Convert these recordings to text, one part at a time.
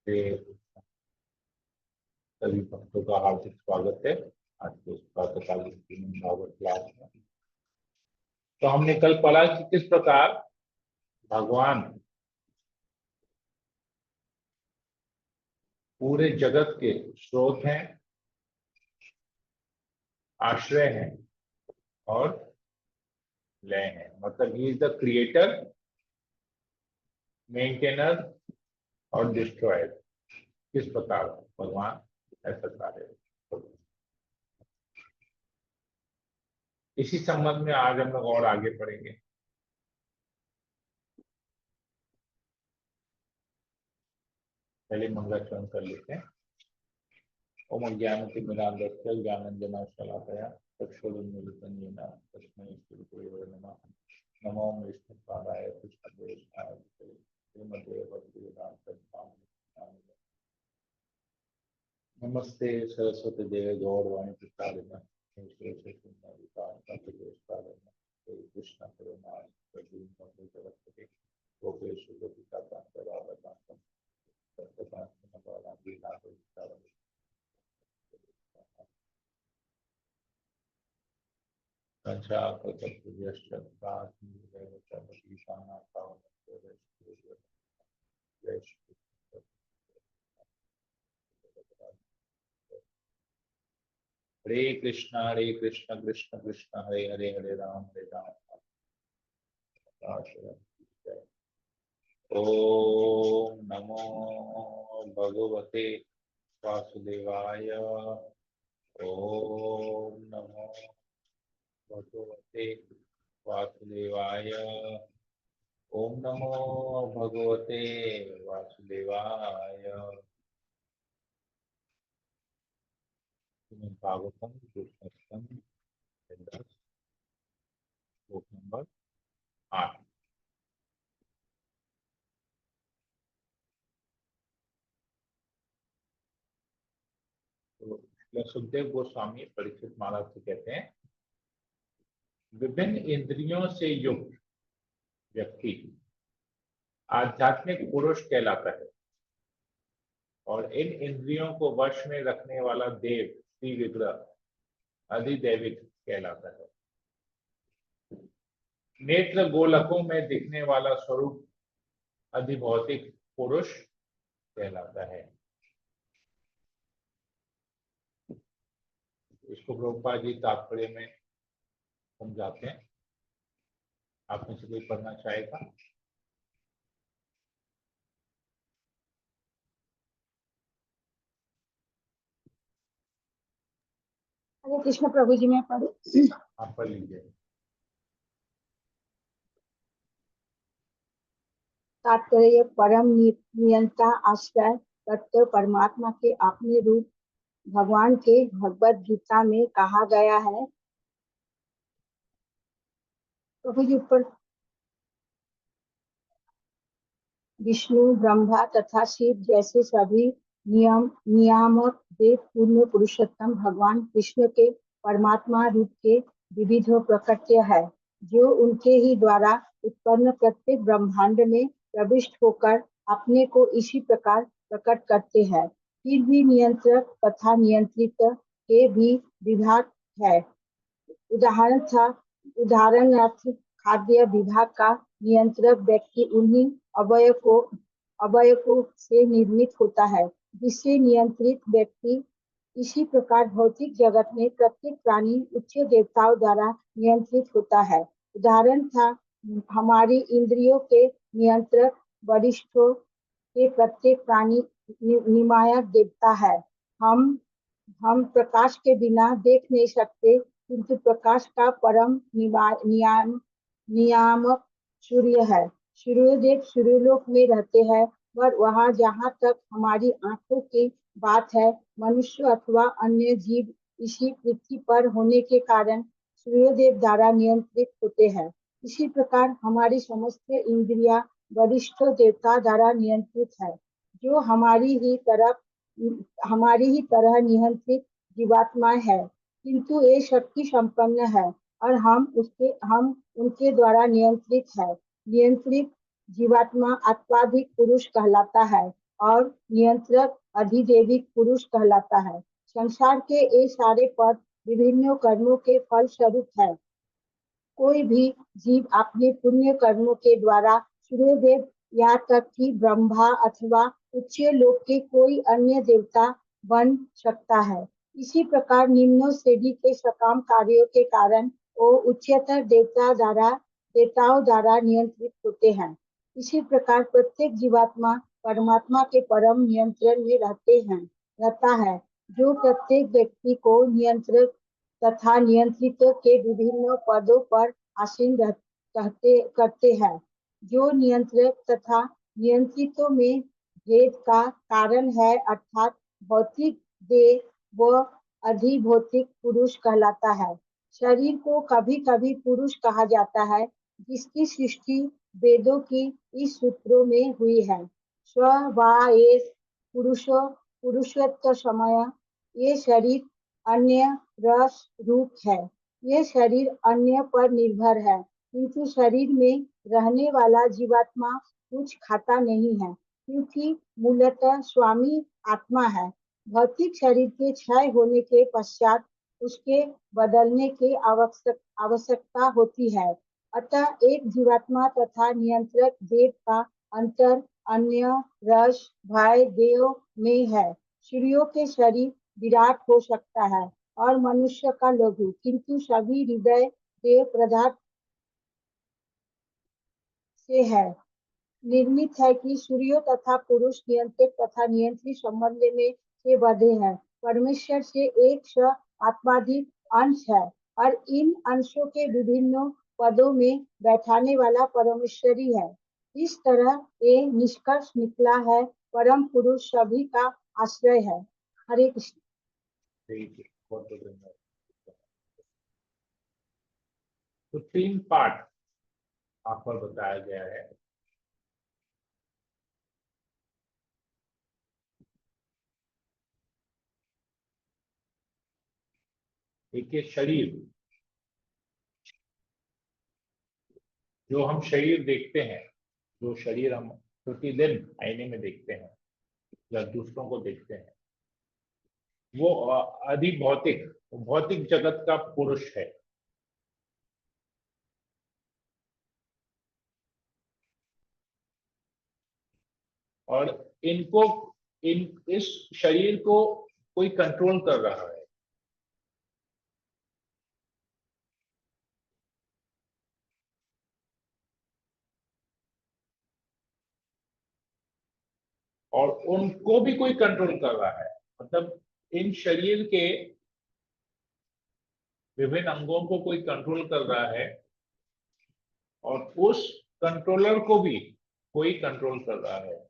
से सभी भक्तों का हार्दिक स्वागत है आज के इस प्रातःकालीन भागवत क्लास में। तो हमने कल पढ़ा कि किस प्रकार भगवान पूरे जगत के स्रोत हैं, आश्रय हैं और लय हैं। मतलब he is the creator, maintainer और डिस्ट्रॉयर। किस प्रकार भगवान ऐसा कार्य करते हैं। इसी संबंध में आज हम लोग और आगे पढ़ेंगे। पहले मंगलाचरण कर लेते हैं। ओम अज्ञानतिमिरान्धस्य ज्ञानाञ्जनशलाकया चक्षुरुन्मीलितं येन तस्मै श्रीगुरवे नमः। नमो विष्णुपादाय कृष्णप्रेष्ठाय श्रीमते भक्तिवेदान्त स्वामिने। नमस्ते सरस्वती देवे गौरवाणी प्रसारिणे कृष्ण करुणा गोपेश गोपिका हरे कृष्ण कृष्ण कृष्ण हरे हरे, हरे राम ओम नमो भगवते वासुदेवाय। ओम नमो भगवते वासुदेवाय। ओम नमो भगवते वासुदेवाय। भागवतम कृष्ण श्लोक नंबर 8। तो सुखदेव गोस्वामी परीक्षित महाराज से कहते हैं, विभिन्न इंद्रियों से युक्त व्यक्ति आध्यात्मिक पुरुष कहलाता है और इन इंद्रियों को वश में रखने वाला देव श्री विग्रह अधिदैविक कहलाता है। नेत्र गोलकों में दिखने वाला स्वरूप अधिभौतिक पुरुष कहलाता है। इसको प्रभुपाद जी तात्पर्य में समझाते हैं। आप में से कोई पढ़ना चाहेगा? हरे कृष्ण प्रभु जी, में पढ़ू? आप पढ़ लीजिए। तात्पर्य परम नियंता आश्रय तत्व परमात्मा के अपने रूप भगवान के भगवत गीता में कहा गया है। प्रभु जी ऊपर विष्णु ब्रह्मा तथा शिव जैसे सभी नियामक देव पूर्ण पुरुषोत्तम भगवान कृष्ण के परमात्मा रूप के विविध प्रकट्य है, जो उनके ही द्वारा उत्पन्न प्रत्येक ब्रह्मांड में प्रविष्ट होकर अपने को इसी प्रकार प्रकट करते हैं। फिर भी नियंत्रक तथा नियंत्रित के भी विभाग है। उदाहरणार्थ खाद्य विभाग का नियंत्रक व्यक्ति उन्हीं अवयवों से निर्मित होता है जिससे नियंत्रित व्यक्ति। इसी प्रकार भौतिक जगत में प्रत्येक प्राणी उच्च देवताओं द्वारा नियंत्रित होता है। उदाहरण था हमारी इंद्रियों के नियंत्रक वरिष्ठों के प्रत्येक प्राणी नियामक देवता है। हम प्रकाश के बिना देख नहीं सकते, किंतु प्रकाश का परम नियामक सूर्य है। सूर्यदेव सूर्यलोक में रहते हैं, पर वहाँ जहाँ तक हमारी आंखों की बात है, मनुष्य अथवा अन्य जीव इसी पृथ्वी पर होने के कारण सूर्यदेव द्वारा नियंत्रित होते हैं। इसी प्रकार हमारी समस्त इंद्रियां वरिष्ठ देवता द्वारा नियंत्रित है, जो हमारी ही तरह नियंत्रित जीवात्मा है, किंतु ये शक्ति संपन्न है और हम उनके द्वारा नियंत्रित है। नियंत्रित जीवात्मा अत्याधिक पुरुष कहलाता है और नियंत्रक अधिदैविक पुरुष कहलाता है। संसार के ये सारे पद विभिन्न कर्मों के फल स्वरूप है। कोई भी जीव अपने पुण्य कर्मों के द्वारा सूर्यदेव यहाँ तक कि ब्रह्मा अथवा उच्च लोक के कोई अन्य देवता बन सकता है। इसी प्रकार निम्न श्रेणी के सकाम कार्यों के कारण वो उच्चतर देवताओं द्वारा नियंत्रित होते हैं। इसी प्रकार प्रत्येक जीवात्मा परमात्मा के परम नियंत्रण में रहता है, जो प्रत्येक व्यक्ति को नियंत्रित तथा नियंत्रित के विभिन्न पदों पर आसीन करते हैं। जो नियंत्रक तथा नियंत्रितों में भेद का कारण है, अर्थात भौतिक देह व अधिभौतिक पुरुष कहलाता है। शरीर को कभी कभी पुरुष कहा जाता है, जिसकी सृष्टि वेदों की इस सूत्रों में हुई है। स्व वा एष पुरुषो पुरुषत्व समय, ये शरीर अन्य रस रूप है। ये शरीर अन्य पर निर्भर है, किंतु शरीर में रहने वाला जीवात्मा कुछ खाता नहीं है, क्योंकि मूलतः स्वामी आत्मा है। भौतिक शरीर के क्षय होने के पश्चात उसके बदलने की आवश्यकता होती है। अतः एक जीवात्मा तथा नियंत्रक देव का अंतर अन्य रस भय देव में है। सूर्यों के शरीर विराट हो सकता है और मनुष्य का लघु, किंतु सभी हृदय देव पदार्थ से है। निर्मित है कि सूर्यों तथा पुरुष नियंत्रक तथा नियंत्रित संबंध में से बंधे हैं। परमेश्वर से एक स्व आत्माधिक अंश है और इन अंशों के विभिन्न पदों में बैठाने वाला परमेश्वरी है। इस तरह ये निष्कर्ष निकला है, परम पुरुष सभी का आश्रय है। हरे कृष्ण। ठीक है, बहुत बहुत धन्यवाद। तो 3 पार्ट आप पर बताया गया है। एक है शरीर, जो हम शरीर देखते हैं, जो शरीर हम प्रतिदिन आईने में देखते हैं या दूसरों को देखते हैं, वो अधिभौतिक भौतिक जगत का पुरुष है। और इनको इस शरीर को कोई कंट्रोल कर रहा है। और उनको भी कोई कंट्रोल कर रहा है, मतलब इन शरीर के विभिन्न अंगों को कोई कंट्रोल कर रहा है और उस कंट्रोलर को भी कोई कंट्रोल कर रहा है।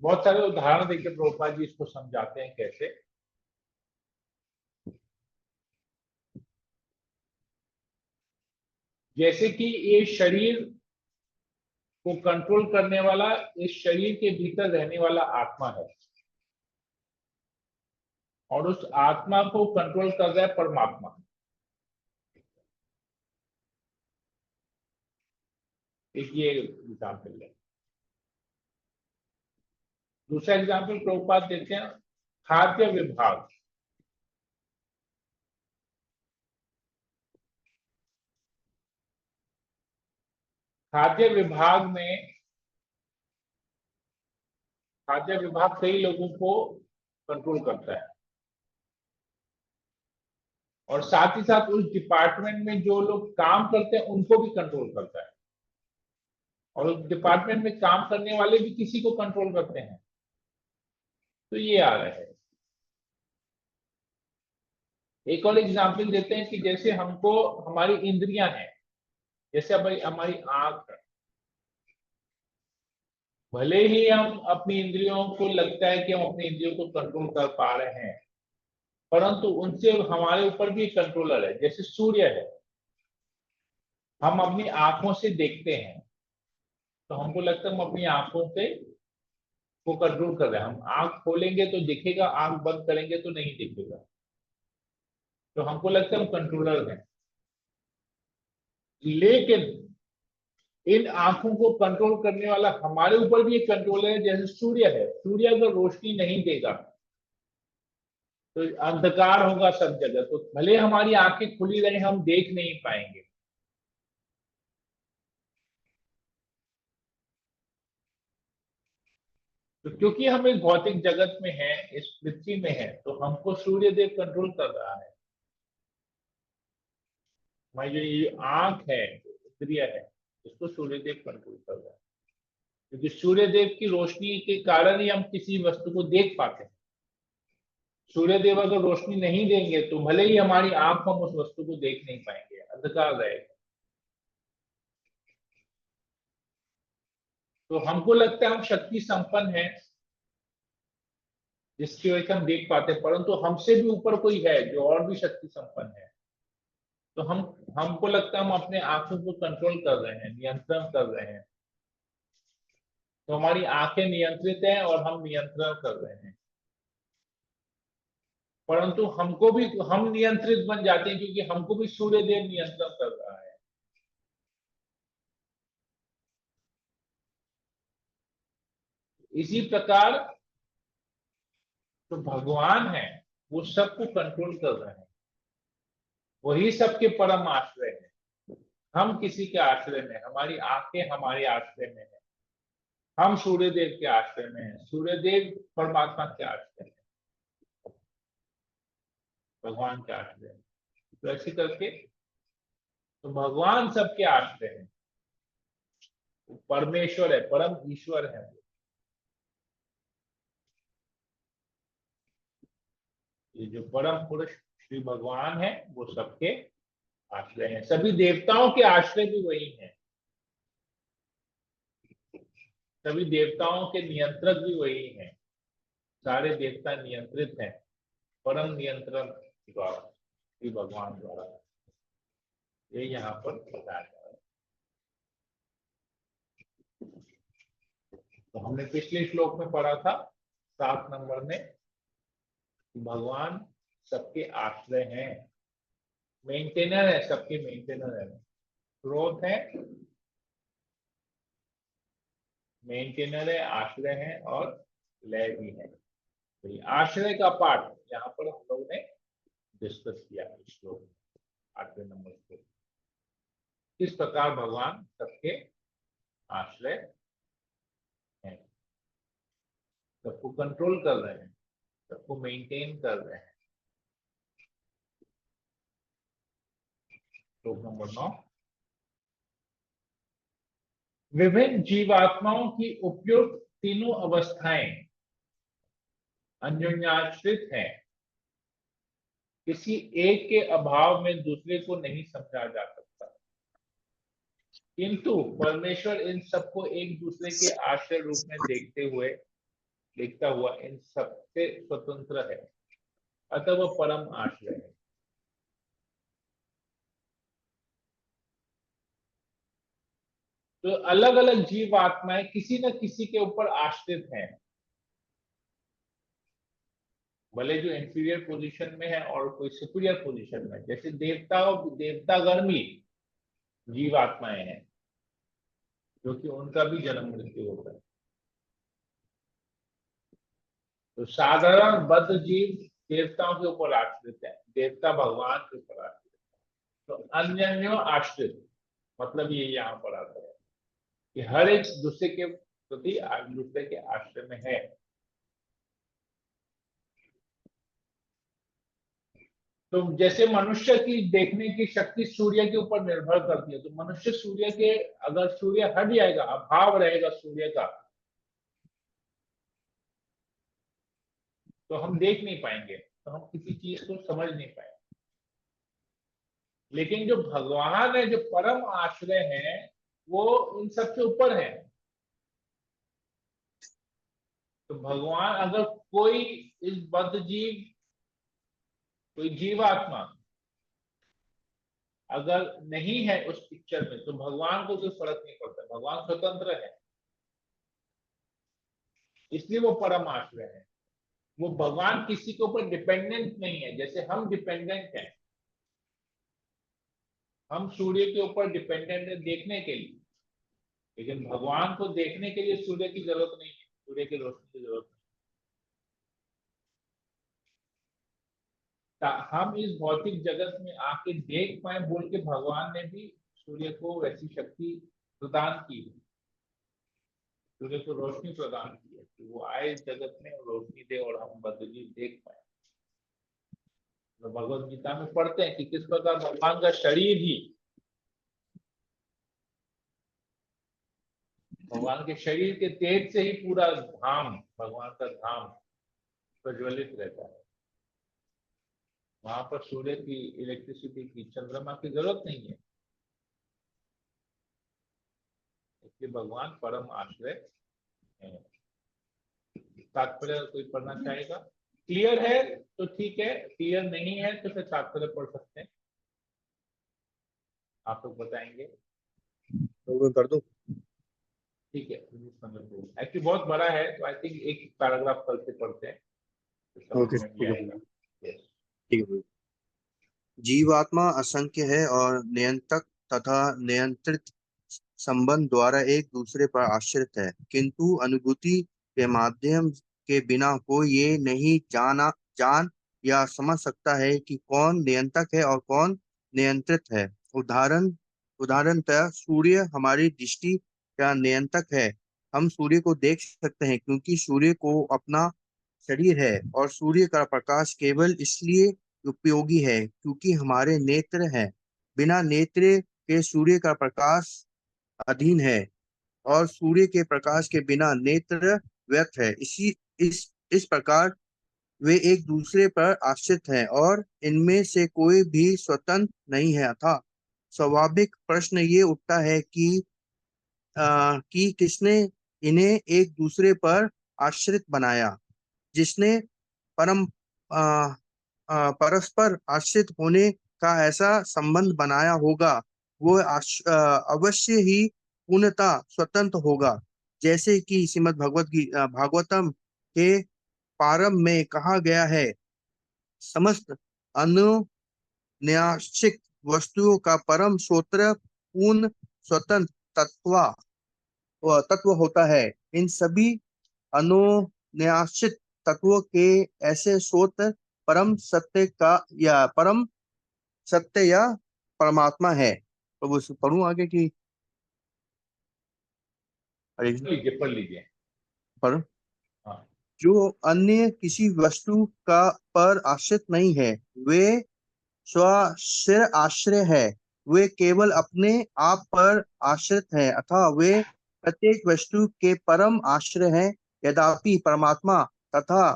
बहुत सारे उदाहरण देकर प्रभुपाद जी इसको समझाते हैं कैसे। जैसे कि ये शरीर को कंट्रोल करने वाला इस शरीर के भीतर रहने वाला आत्मा है, और उस आत्मा को कंट्रोल कर रहा है परमात्मा। एक ये एग्जाम्पल है। दूसरा एग्जाम्पल प्रभुपाद देते हैं खाद्य विभाग। खाद्य विभाग में खाद्य विभाग कई लोगों को कंट्रोल करता है, और साथ ही साथ उस डिपार्टमेंट में जो लोग काम करते हैं उनको भी कंट्रोल करता है, और उस डिपार्टमेंट में काम करने वाले भी किसी को कंट्रोल करते हैं। तो ये आ रहा है। एक और एग्जाम्पल देते हैं कि जैसे हमको हमारी इंद्रियां हैं, जैसे हमारी आंख है। भले ही हम अपनी इंद्रियों को लगता है कि हम अपनी इंद्रियों को कंट्रोल कर पा रहे हैं, परंतु उनसे हमारे ऊपर भी कंट्रोलर है। जैसे सूर्य है, हम अपनी आंखों से देखते हैं, तो हमको लगता है हम अपनी आंखों से को कंट्रोल कर रहे हैं। हम आंख खोलेंगे तो दिखेगा, आंख बंद करेंगे तो नहीं दिखेगा, तो हमको लगता है हम कंट्रोलर हैं। लेकिन इन आंखों को कंट्रोल करने वाला हमारे ऊपर भी एक कंट्रोलर है, जैसे सूर्य है। सूर्य अगर रोशनी नहीं देगा तो अंधकार होगा सब जगह, तो भले हमारी आंखें खुली रहे हम देख नहीं पाएंगे। तो क्योंकि हम इस भौतिक जगत में हैं, इस पृथ्वी में हैं, तो हमको सूर्य देव कंट्रोल कर रहा है। हमारी जो ये आंख है, इंद्रिय है, इसको सूर्य देव कंट्रोल कर रहा है। क्योंकि सूर्य देव की रोशनी के कारण ही हम किसी वस्तु को देख पाते हैं। सूर्य देव अगर रोशनी नहीं देंगे तो भले ही हमारी आंख, हम उस वस्तु को देख नहीं पाएंगे, अंधकार रहेगा। तो हमको लगता है हम शक्ति संपन्न है, जिसकी वजह से हम देख पाते हैं, परंतु हमसे भी ऊपर कोई है जो और भी शक्ति संपन्न है। तो हमको लगता है हम अपने आंखों को कंट्रोल कर रहे हैं, नियंत्रण कर रहे हैं। तो हमारी आंखें नियंत्रित हैं और हम नियंत्रण कर रहे हैं, परंतु हमको भी, हम नियंत्रित बन जाते हैं क्योंकि हमको भी सूर्य देव नियंत्रण कर रहा है। इसी प्रकार जो भगवान है वो सबको कंट्रोल कर रहे हैं, वही सबके परम आश्रय है। हम किसी के आश्रय में, हमारी आंखें हमारे आश्रय में है, हम सूर्य देव के आश्रय में है, सूर्य देव परमात्मा के आश्रय में, भगवान के आश्रय में। तो ऐसे करके तो भगवान सबके आश्रय है, परमेश्वर है, परम ईश्वर है। ये जो परम पुरुष श्री भगवान है वो सबके आश्रय हैं। सभी देवताओं के आश्रय भी वही हैं, सभी देवताओं के नियंत्रक भी वही हैं। सारे देवता नियंत्रित हैं परम नियंत्रण द्वारा, श्री भगवान द्वारा। ये यहाँ पर बताया जा रहा है। तो हमने पिछले श्लोक में पढ़ा था 7 नंबर में, भगवान सबके आश्रय हैं, मेंटेनर है, सबके मेंटेनर है। स्रोत है, मेंटेनर है, आश्रय है और लय भी है। तो ये आश्रय का पाठ यहाँ पर हम लोग ने डिस्कस किया इस श्लोक, 8वें नंबर श्लोक। किस प्रकार भगवान सबके आश्रय हैं, सबको कंट्रोल कर रहे हैं, सबको मेंटेन कर रहे हैं। श्लोक नंबर 9, विभिन्न जीवात्माओं की उपयुक्त तीनों अवस्थाएं अन्योन्याश्रित हैं, किसी एक के अभाव में दूसरे को नहीं समझा जा सकता, किंतु परमेश्वर इन सबको एक दूसरे के आश्रय रूप में देखता हुआ इन सबसे स्वतंत्र है, अतः वह परम आश्रय है। तो अलग अलग जीव आत्माएं किसी न किसी के ऊपर आश्रित हैं, भले जो इंफीरियर पोजीशन में है और कोई सुपीरियर पोजीशन में। जैसे देवतागण भी जीव आत्माएं हैं, क्योंकि उनका भी जन्म मृत्यु होता है। तो साधारण बद्ध जीव देवताओं के ऊपर आश्रित है, देवता भगवान के ऊपर आश्रित है। तो अन्य आश्रित मतलब ये यहाँ पर आता है कि हर एक दूसरे के प्रति दूसरे के आश्रय में है। तो जैसे मनुष्य की देखने की शक्ति सूर्य के ऊपर निर्भर करती है, तो मनुष्य सूर्य के, अगर सूर्य हट जाएगा, अभाव रहेगा सूर्य का, तो हम देख नहीं पाएंगे, तो हम किसी चीज को समझ नहीं पाएंगे। लेकिन जो भगवान है, जो परम आश्रय है, वो इन सबसे ऊपर है। तो भगवान, अगर कोई इस बद्ध जीव, कोई जीवात्मा अगर नहीं है उस पिक्चर में, तो भगवान को कोई फर्क नहीं पड़ता, भगवान स्वतंत्र है, इसलिए वो परम आश्रय है। वो भगवान किसी के ऊपर डिपेंडेंट नहीं है, जैसे हम डिपेंडेंट हैं। हम सूर्य के ऊपर डिपेंडेंट है देखने के लिए, लेकिन भगवान को देखने के लिए सूर्य की जरूरत नहीं है, सूर्य की रोशनी की जरूरत नहीं। हम इस भौतिक जगत में आके देख पाए बोल के भगवान ने भी सूर्य को वैसी शक्ति प्रदान की है, सूर्य को रोशनी प्रदान की है कि वो आए इस जगत में और रोशनी दे और हम बदली देख पाए। तो भगवत गीता में पढ़ते हैं कि किस प्रकार भगवान का शरीर ही, भगवान के शरीर के तेज से ही पूरा धाम, भगवान का धाम प्रज्वलित रहता है। वहां पर सूर्य की, इलेक्ट्रिसिटी की, चंद्रमा की जरूरत नहीं है, इसलिए भगवान परम आश्रय है। तात्पर्य कोई पढ़ना चाहेगा? क्लियर है तो ठीक है, क्लियर नहीं है तो फिर तात्पर्य पढ़ सकते हैं, आप लोग बताएंगे। तो मैं कर दूं? ठीक है, एक्चुअली बहुत बड़ा है तो आई थिंक एक पैराग्राफ कल से पढ़ते हैं तो समझ ओके, में भी आएगा। Yes. ठीक है। जीवात्मा असंख्य है और नियंत्रक तथा नियंत्रित संबंध द्वारा एक दूसरे पर आश्रित है, किंतु अनुभूति के माध्यम के बिना कोई ये नहीं जान या समझ सकता है कि कौन नियंत्रक है और कौन नियंत्रित है। उदाहरणतः सूर्य हमारी दृष्टि का नियंत्रक है। हम सूर्य को देख सकते हैं क्योंकि सूर्य को अपना शरीर है, और सूर्य का प्रकाश केवल इसलिए उपयोगी है क्योंकि हमारे नेत्र हैं। बिना नेत्र के सूर्य का प्रकाश अधीन है, और सूर्य के प्रकाश के बिना नेत्र व्यर्थ है। इस प्रकार वे एक दूसरे पर आश्रित हैं और इनमें से कोई भी स्वतंत्र नहीं है। अतः स्वाभाविक प्रश्न ये उठता है कि किसने इन्हें एक दूसरे पर आश्रित बनाया। जिसने परम आ, परस्पर आश्रित होने का ऐसा संबंध बनाया होगा, वो अवश्य ही पूर्णतः स्वतंत्र होगा। जैसे कि श्रीमद् भागवतम के प्रारंभ में कहा गया है, समस्त अनुन्यासिक वस्तुओं का परम स्वतंत्र पूर्ण स्वतंत्र तत्व होता है। इन सभी अनुन्यासित तत्वों के ऐसे स्रोत परम सत्य या परमात्मा है। तो वो पढ़ूं आगे की? हरे कृष्ण। पढ़ लीजिए। पढ़ूं? हाँ। जो अन्य किसी वस्तु का पर आश्रित नहीं है, वे स्वशिर आश्रय है। वे केवल अपने आप पर आश्रित हैं, अथवा वे प्रत्येक वस्तु के परम आश्रय हैं। यद्यपि परमात्मा तथा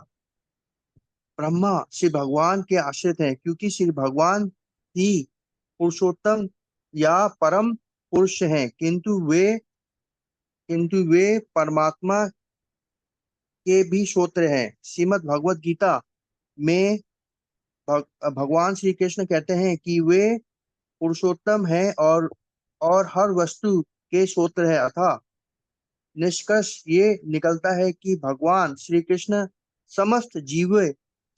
ब्रह्मा श्री भगवान के आश्रित हैं, क्योंकि श्री भगवान ही पुरुषोत्तम या परम पुरुष हैं, किंतु वे परमात्मा के भी श्रोत्र हैं। श्रीमद् भगवत गीता में भगवान श्री कृष्ण कहते हैं कि वे पुरुषोत्तम है और हर वस्तु के श्रोत्र है। अतः निष्कर्ष ये निकलता है कि भगवान श्री कृष्ण समस्त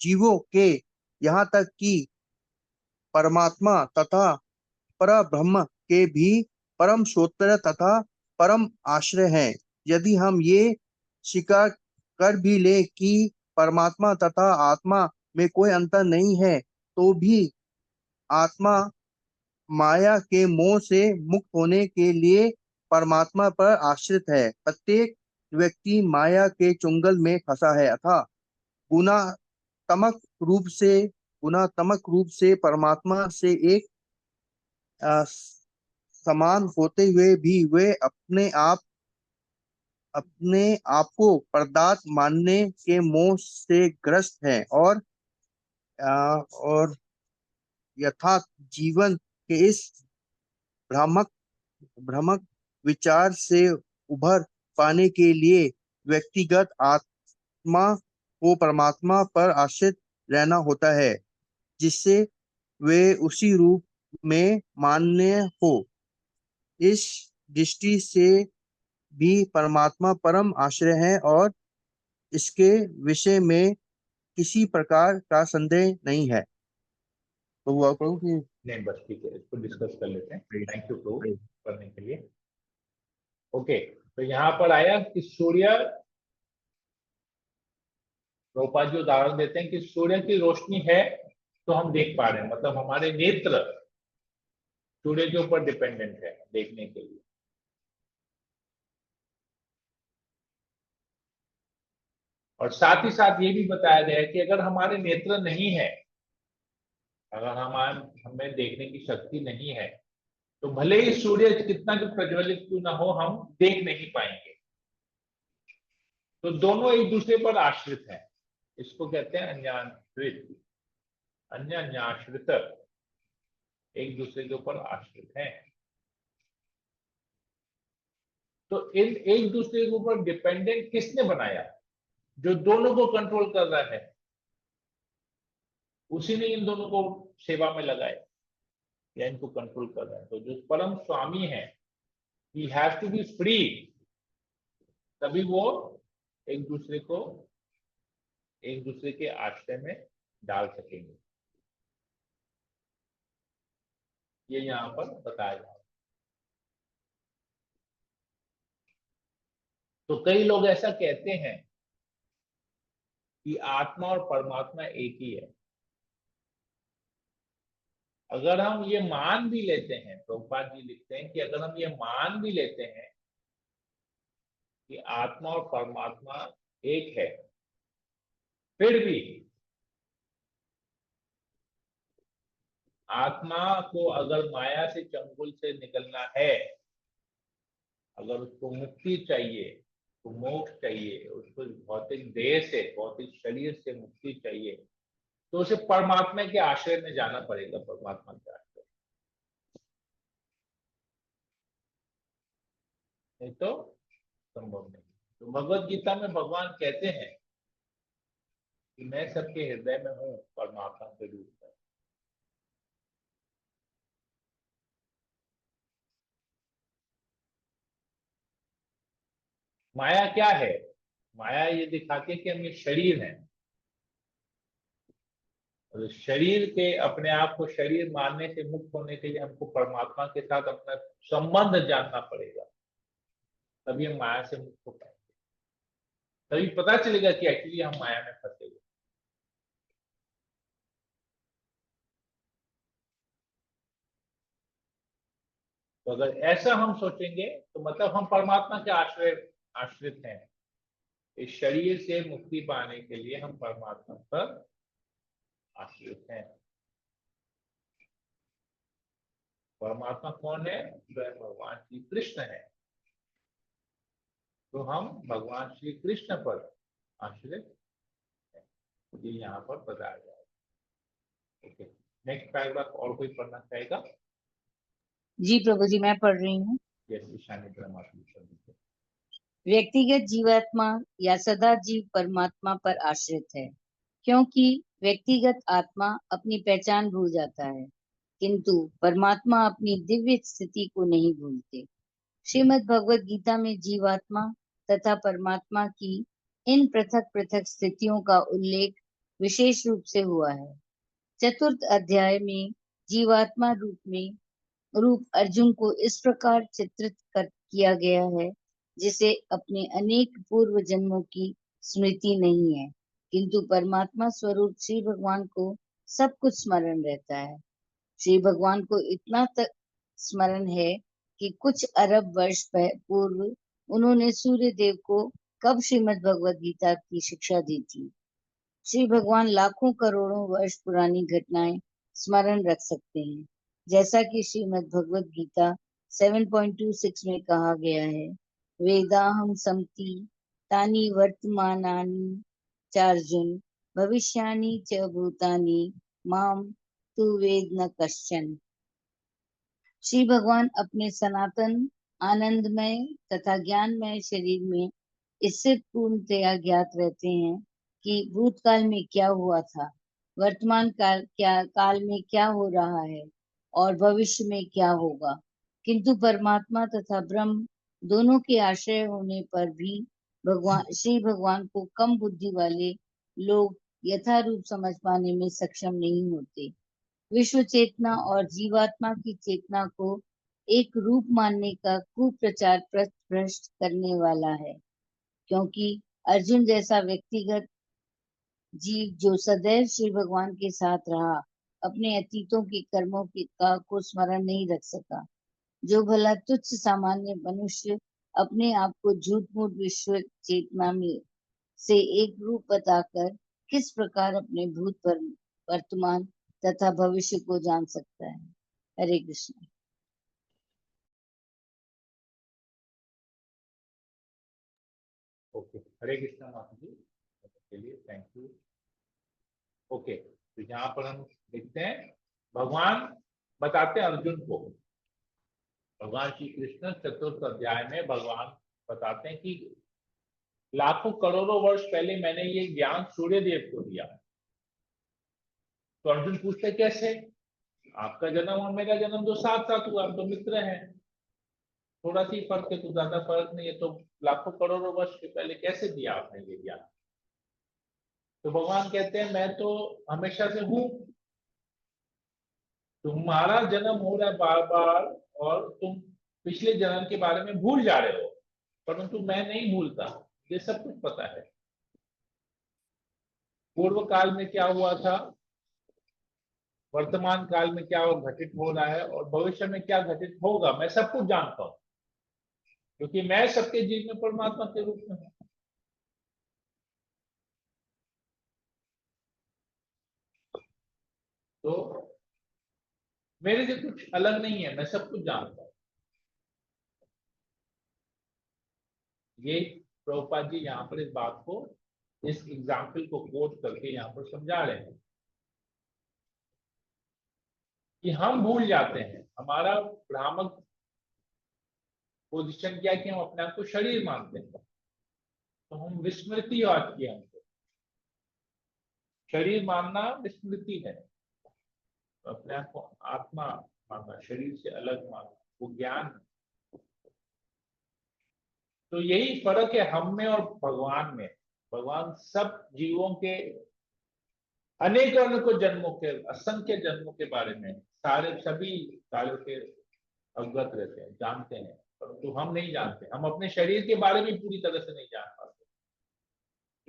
जीवों के, यहाँ तक कि परमात्मा तथा परब्रह्म के भी परम श्रोत्र तथा परम आश्रय हैं। यदि हम ये स्वीकार कर भी ले कि परमात्मा तथा आत्मा में कोई अंतर नहीं है, तो भी आत्मा माया के मोह से मुक्त होने के लिए परमात्मा पर आश्रित है। प्रत्येक व्यक्ति माया के चुंगल में फंसा है, अतः गुणात्मक रूप से परमात्मा से एक समान होते हुए भी वे अपने आप को पदार्थ मानने के मोह से ग्रस्त हैं, और यथार्थ जीवन के इस भ्रामक भ्रमक विचार से उभर पाने के लिए व्यक्तिगत आत्मा को परमात्मा पर आश्रित रहना होता है, जिससे वे उसी रूप में मान्य हो। इस दृष्टि से भी परमात्मा परम आश्रय है और इसके विषय में किसी प्रकार का संदेह नहीं है। प्रभु आप करो कि नहीं बस ठीक है, इसको डिस्कस कर लेते हैं। थैंक यू प्रभु करने के लिए। ओके, तो यहाँ पर आया कि सूर्य, प्रभुपाद जी उदाहरण देते हैं कि सूर्य की रोशनी है तो हम देख पा रहे हैं, मतलब हमारे नेत्र सूर्य के ऊपर डिपेंडेंट है देखने के लिए। और साथ ही साथ ये भी बताया गया है कि अगर हमारे नेत्र नहीं है, अगर हमें देखने की शक्ति नहीं है, तो भले ही सूर्य कितना भी प्रज्वलित क्यों ना हो, हम देख नहीं पाएंगे। तो दोनों एक दूसरे पर आश्रित हैं। इसको कहते हैं अन्यान्वित, अन्यान्याश्रित, एक दूसरे के ऊपर आश्रित हैं। तो इन एक दूसरे के ऊपर डिपेंडेंट किसने बनाया? जो दोनों को कंट्रोल कर रहा है, उसी ने इन दोनों को सेवा में लगाया या इनको कंट्रोल कर रहा है। तो जो परम स्वामी है, he has to be free, तभी वो एक दूसरे के आश्रय में डाल सकेंगे। ये यहाँ पर बताया जा रहा है। तो कई लोग ऐसा कहते हैं कि आत्मा और परमात्मा एक ही है। अगर हम ये मान भी लेते हैं, प्रभुपाद जी लिखते हैं कि अगर हम ये मान भी लेते हैं कि आत्मा और परमात्मा एक है, फिर भी आत्मा को अगर माया से चंगुल से निकलना है, अगर उसको मुक्ति चाहिए, तो मोक्ष चाहिए, उसको भौतिक देह से, भौतिक शरीर से मुक्ति चाहिए, तो उसे परमात्मा के आश्रय में जाना पड़ेगा, परमात्मा के आश्रय, नहीं तो संभव नहीं। तो भगवत गीता में भगवान कहते हैं कि मैं सबके हृदय में हूँ परमात्मा के रूप में। माया क्या है? माया ये दिखाती है कि हम ये शरीर हैं, और शरीर के, अपने आप को शरीर मानने से मुक्त होने के लिए हमको परमात्मा के साथ अपना संबंध जानना पड़ेगा, तभी हम माया से मुक्त हो पाएंगे। तभी पता चलेगा कि एक्चुअली हम माया में फंसे हुए। तो अगर ऐसा हम सोचेंगे तो मतलब हम परमात्मा के आश्रित हैं। इस शरीर से मुक्ति पाने के लिए हम परमात्मा पर आश्रित हैं। परमात्मा कौन है? स्वयं भगवान श्री कृष्ण है। तो हम भगवान श्री कृष्ण पर आश्रित हैं, ये यहाँ पर बताया जाएगा। ओके, नेक्स्ट पैराग्राफ और कोई पढ़ना चाहेगा? जी प्रभु जी, मैं पढ़ रही हूँ। यस, ईशानी परमात्मा। व्यक्तिगत जीवात्मा या सदा जीव परमात्मा पर आश्रित है, क्योंकि व्यक्तिगत आत्मा अपनी पहचान भूल जाता है, किंतु परमात्मा अपनी दिव्य स्थिति को नहीं भूलते। श्रीमद् भगवद गीता में जीवात्मा तथा परमात्मा की इन पृथक पृथक स्थितियों का उल्लेख विशेष रूप से हुआ है। चतुर्थ अध्याय में जीवात्मा रूप अर्जुन को इस प्रकार चित्रित किया गया है, जिसे अपने अनेक पूर्व जन्मों की स्मृति नहीं है, किंतु परमात्मा स्वरूप श्री भगवान को सब कुछ स्मरण रहता है। श्री भगवान को इतना तक स्मरण है कि कुछ अरब वर्ष पूर्व उन्होंने सूर्य देव को कब श्रीमद् भगवद गीता की शिक्षा दी थी। श्री भगवान लाखों करोड़ों वर्ष पुरानी घटनाएं स्मरण रख सकते हैं, जैसा कि श्रीमद् भगवद गीता 7.26 में कहा गया है, वेदाहम समति तानि वर्तमानानि चार्जुन भविष्यानि च भूतानि माम तु वेद न कश्चन। श्री भगवान अपने सनातन आनंदमय तथा ज्ञानमय शरीर में इससे पूर्णतया ज्ञात रहते हैं कि भूतकाल में क्या हुआ था, वर्तमान काल में क्या हो रहा है और भविष्य में क्या होगा। किंतु परमात्मा तथा ब्रह्म दोनों के आश्रय होने पर भी श्री भगवान को कम बुद्धि वाले लोग यथारूप समझ पाने में सक्षम नहीं होते। विश्व चेतना और जीवात्मा की चेतना को एक रूप मानने का कुप्रचार भ्रष्ट करने वाला है, क्योंकि अर्जुन जैसा व्यक्तिगत जीव जो सदैव श्री भगवान के साथ रहा, अपने अतीतों के कर्मों को स्मरण नहीं रख सका। जो भला तुच्छ सामान्य मनुष्य अपने आप को झूठ मूठ विश्व चेतना में से एक रूप बताकर किस प्रकार अपने भूत वर्तमान तथा भविष्य को जान सकता है। हरे कृष्ण। ओके, हरे कृष्णा माता जी के लिए थैंक यू। ओके, तो यहाँ पर हम देखते हैं भगवान बताते हैं अर्जुन को, भगवान श्री कृष्ण चतुर्थ अध्याय में भगवान बताते हैं कि लाखों करोड़ों वर्ष पहले मैंने ये ज्ञान सूर्य देव को दिया। तो अर्जुन पूछते कैसे? आपका जन्म और मेरा जन्म तो साथ साथ हुआ, हम तो मित्र हैं, थोड़ा सी फर्क है, तो ज्यादा फर्क नहीं है, तो लाखों करोड़ों वर्ष के पहले कैसे दिया आपने ये ज्ञान? तो भगवान कहते हैं मैं तो हमेशा से हूं, तुम्हारा जन्म हो रहा है बार बार और तुम पिछले जन्म के बारे में भूल जा रहे हो, परंतु मैं नहीं भूलता, ये सब कुछ पता है। पूर्व काल में क्या हुआ था, वर्तमान काल में क्या घटित हो रहा है और भविष्य में क्या घटित होगा, मैं सब कुछ जानता हूं, क्योंकि मैं सबके जीव में परमात्मा के रूप में हूं। तो मेरे से कुछ अलग नहीं है, मैं सब कुछ जानता हूं। ये प्रभुपाद जी यहाँ पर इस बात को, इस एग्जाम्पल को कोट करके यहाँ पर समझा रहे हैं कि हम भूल जाते हैं, हमारा भ्रामक पोजीशन क्या है कि हम अपने आप को शरीर मानते हैं, तो हम विस्मृति आती है हमको, शरीर मानना विस्मृति है, तो अपने आप को आत्मा मानना, शरीर से अलग मानना, वो ज्ञान है। तो यही फर्क है हम में और भगवान में। भगवान सब जीवों के अनेकों अनेकों जन्मों के, असंख्य जन्मों के बारे में सारे सभी कार्यों के अवगत रहते हैं, जानते हैं, परंतु हम नहीं जानते, हम अपने शरीर के बारे में पूरी तरह से नहीं जान पाते।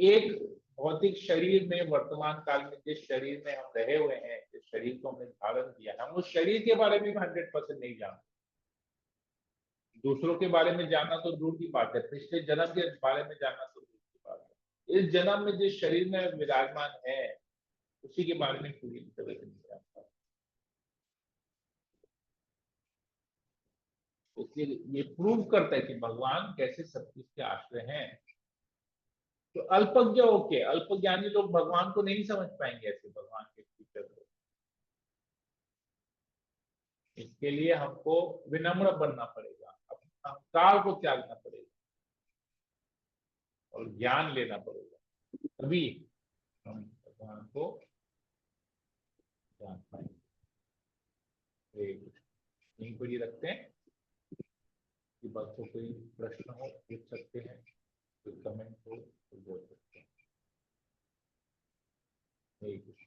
एक भौतिक शरीर में वर्तमान काल में जिस शरीर में हम रहे हुए हैं, जिस शरीर को हमने धारण किया, हम उस शरीर के बारे में 100% नहीं जानते। दूसरों के बारे में जानना तो दूर की बात है, पिछले जन्म के बारे में जानना तो दूर की बात है, इस जन्म में जिस शरीर में विराजमान है उसी के बारे में पूरी तरह से नहीं जानता। इसलिए ये प्रूव करता है कि भगवान कैसे सब चीज के आश्रय हैं। तो अल्पज्ञ होके, अल्पज्ञानी लोग भगवान को नहीं समझ पाएंगे ऐसे भगवान के फीचर को। इसके लिए हमको विनम्र बनना पड़ेगा, अपने अहंकार को त्यागना पड़ेगा और ज्ञान लेना पड़ेगा, तभी हम भगवान को जान पाएंगे। यहीं पर ही रखते हैं कि बच्चों कोई प्रश्न हो पूछ सकते हैं, कोई कमेंट हो तो बोल सकते हैं। हरे कृष्ण।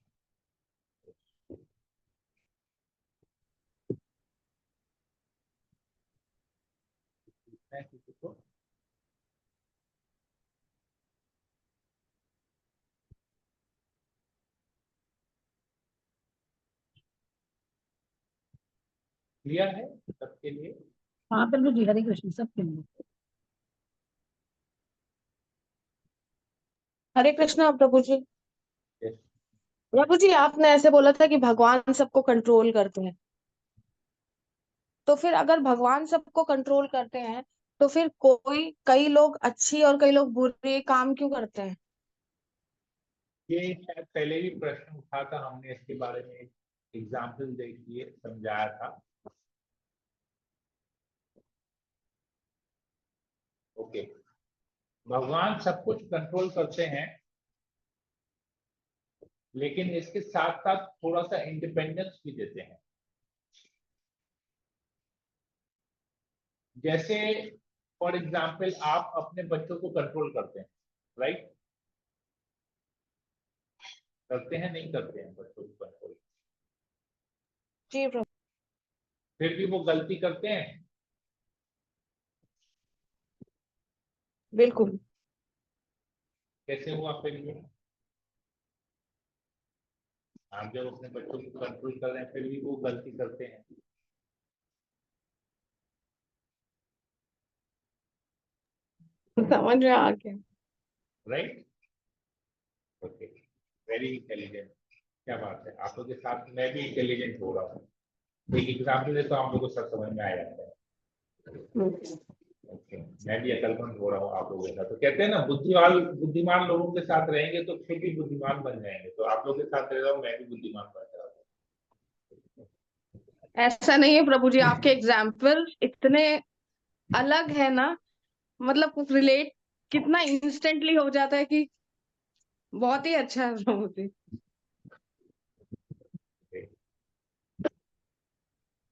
किसी को क्लियर है सबके लिए? हाँ प्रभु जी, हरे कृष्ण सबके लिए। हरे कृष्णा प्रभु जी। Yes. प्रभु जी, आपने ऐसे बोला था कि भगवान सबको कंट्रोल करते हैं, तो फिर अगर भगवान सबको कंट्रोल करते हैं तो फिर कई लोग अच्छी और कई लोग बुरे काम क्यों करते हैं? ये शायद पहले भी प्रश्न उठा था, हमने इसके बारे में एक एग्जाम्पल देखिए समझाया था। ओके, भगवान सब कुछ कंट्रोल करते हैं, लेकिन इसके साथ साथ थोड़ा सा इंडिपेंडेंस भी देते हैं। जैसे फॉर एग्जाम्पल आप अपने बच्चों को कंट्रोल करते हैं, राइट? करते हैं नहीं करते हैं बच्चों को कंट्रोल? जी प्रभु। फिर भी वो गलती करते हैं। बिल्कुल। कैसे हुआ फिर ये? आप जब अपने बच्चों को कंट्रोल कर रहे हैं फिर भी वो गलती करते हैं। समझ में आ गया। राइट? Okay, very intelligent. क्या बात है, आप लोग के साथ मैं भी इंटेलिजेंट हो रहा हूँ। एक एग्जाम्पल है तो आप लोगों को सब समझ में आ जाता है। ओके, मैं भी अकलमंद हो रहा हूँ आप लोगों के साथ। तो कहते हैं ना, बुद्धिमान लोगों के साथ रहेंगे तो खुद भी बुद्धिमान बन जाएंगे। तो आप लोगों के साथ रह रहा हूँ, मैं भी बुद्धिमान बन रहा हूँ। ऐसा नहीं है प्रभु जी, आपके एग्जाम्पल इतने अलग है ना, मतलब रिलेट कितना इंस्टेंटली हो जाता है कि बहुत ही अच्छा है प्रभु जी।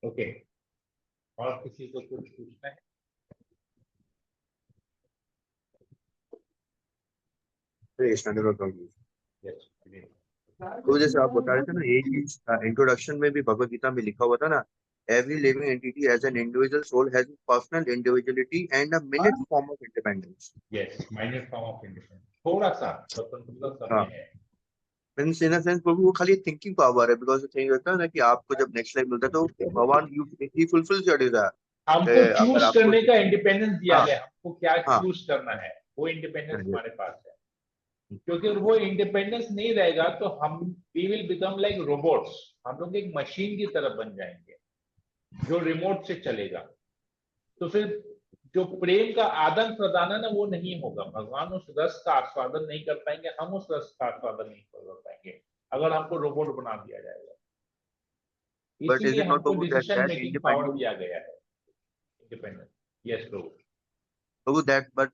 ओके, और किसी को कुछ पूछना है? यस, तो जैसे आप बता रहे थे ना, एक चीज इंट्रोडक्शन में भी भगवत गीता में लिखा हुआ था ना, every living entity as an individual soul has personal individuality and a minute form of independence. Yes, minor form of independence, थोड़ा सा स्वतंत्रता हाँ, समय है। मीन्स इन अ सेंस प्रभु वो खाली थिंकिंग पावर है, बिकॉज थिंग होता है ना कि आपको जब नेक्स्ट लाइफ मिलता है तो भगवान you he fulfils your desire. हमको अगर चूज आपको, करने का इंडिपेंडेंस दिया हाँ गया है, हमको क्या हाँ चूज करना है, वो इंडिपेंडेंस हाँ, हमारे पास है। क्योंकि अगर वो इंडिपेंडेंस नहीं रहेगा तो हम we will become like robots. हम लोग एक मशीन की तरह बन जाएंगे जो रिमोट से चलेगा। तो फिर जो प्रेम का आदान प्रदान है ना, वो नहीं होगा। भगवान उस रस का आस्वादन नहीं कर पाएंगे, हम उस रस का आस्वादन नहीं कर पाएंगे अगर हमको रोबोट बना दिया जाएगा। बट इज इसीलिए इट नॉट हमको Prabhu that decision that making power independence दिया गया है, independence. Yes Prabhu. Prabhu that but,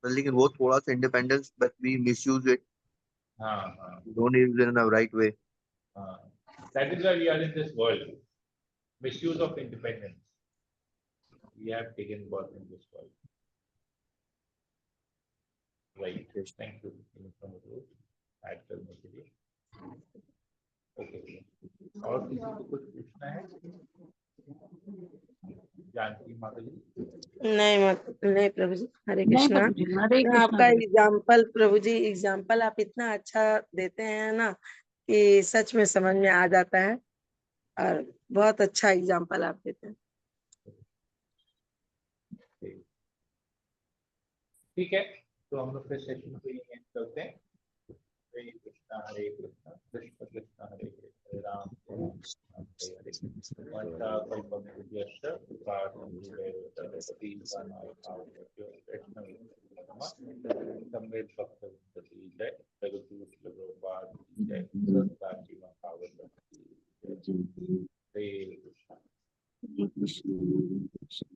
लेकिन वो थोड़ा सा independence but we misuse it, हाँ हाँ don't use in a right way. हाँ, that is why we are in this world. Misuse of independence, we have taken birth in this world. Right. Thank you from the add करने के लिए। Okay, और किसी को कुछ पूछना है? जानकी माता जी। नहीं प्रभु जी, हरे नहीं कृष्णा। प्रभु जी, हरे कृष्णा आपका हरे। एग्जाम्पल प्रभु जी, एग्जाम्पल आप इतना अच्छा देते हैं ना कि सच में समझ में आ जाता है, और बहुत अच्छा एग्जाम्पल आप देते हैं। ठीक है, तो हम लोग फिर सेशन को यहीं एंड करते हैं। हरे कृष्णा कृष्ण कृष्ण हरे हरे, हरे राम राम हरे हरे। वंचा कल्पतरुभ्यश्च कृपा सिन्धुभ्यैव सरस्वती सम्मेद भक्तवृंद की जय, जगद्गुरु प्रभुपाद की जय, संतान की महाभारत की जय। हरे कृष्णा। कृष्ण।